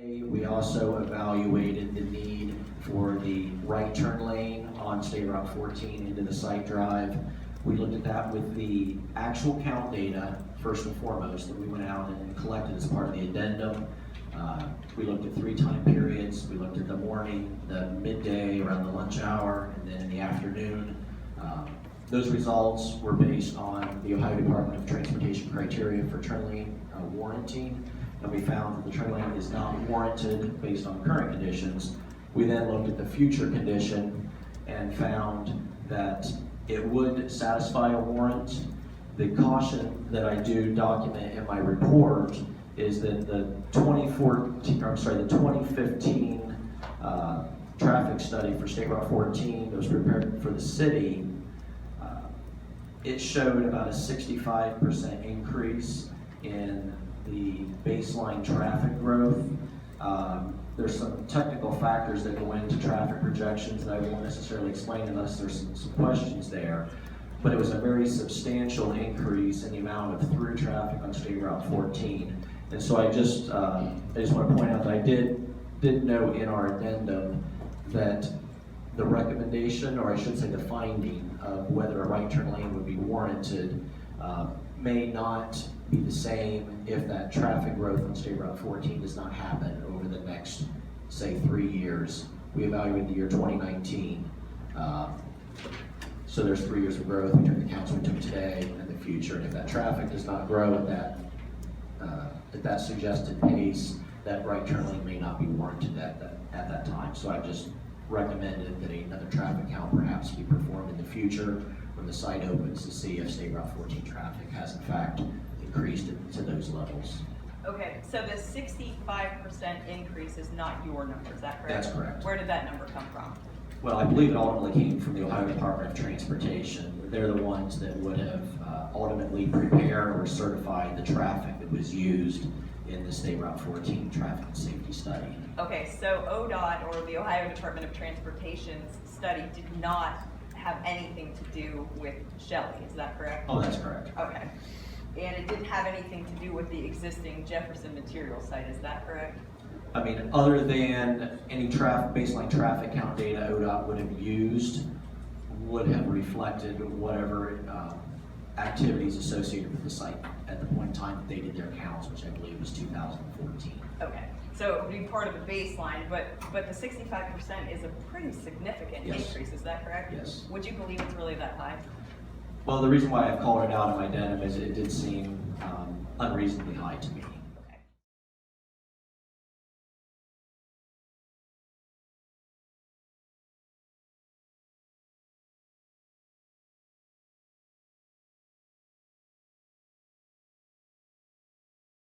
We also evaluated the need for the right turn lane on State Route 14 into the site drive. We looked at that with the actual count data, first and foremost, that we went out and collected as part of the addendum. We looked at 3 time periods. We looked at the morning, the midday, around the lunch hour, and then in the afternoon. Those results were based on the Ohio Department of Transportation criteria for turn lane warranting, and we found that the turn lane is not warranted based on current conditions. We then looked at the future condition and found that it would satisfy a warrant. The caution that I do document in my report is that the 2015 traffic study for State Route 14 that was prepared for the city, it showed about a 65% increase in the baseline traffic growth. There's some technical factors that go into traffic projections that I won't necessarily explain unless there's some questions there. But it was a very substantial increase in the amount of through traffic on State Route 14. And so I just want to point out that I did note in our addendum that the recommendation, or I should say the finding, of whether a right turn lane would be warranted may not be the same if that traffic growth on State Route 14 does not happen over the next, say, 3 years. We evaluated the year 2019. So there's 3 years of growth. We took the counts we took today and the future. And if that traffic does not grow at that suggested pace, that right turn lane may not be warranted at that time. So I just recommended that another traffic count perhaps be performed in the future when the site opens to see if State Route 14 traffic has in fact increased to those levels. Okay, so the 65% increase is not your number, is that correct? That's correct. Where did that number come from? Well, I believe it ultimately came from the Ohio Department of Transportation. They're the ones that would have ultimately prepared or certified the traffic that was used in the State Route 14 traffic and safety study. Okay, so ODOT, or the Ohio Department of Transportation's study, did not have anything to do with Shelly, is that correct? Oh, that's correct. Okay. And it didn't have anything to do with the existing Jefferson material site, is that correct? I mean, other than any baseline traffic count data ODOT would have used, would have reflected whatever activities associated with the site at the point in time that they did their counts, which I believe was 2014. Okay, so it would be part of the baseline, but the 65% is a pretty significant increase, is that correct? Yes. Would you believe it's really that high? Well, the reason why I've called it out in my addendum is it did seem unreasonably high to me.